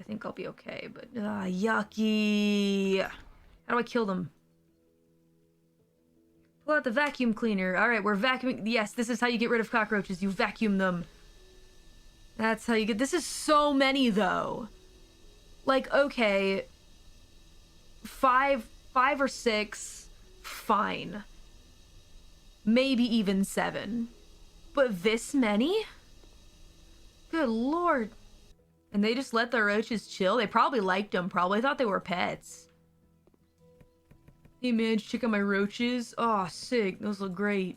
think I'll be okay, but yucky. How do I kill them? Pull out the vacuum cleaner. All right, we're vacuuming. Yes, this is how you get rid of cockroaches. You vacuum them. That's how you get. This is so many though. Like, okay, five or six, fine. Maybe even 7. But this many? Good lord. And they just let the roaches chill? They probably liked them, probably thought they were pets. Hey man, check out my roaches. Oh, sick. Those look great.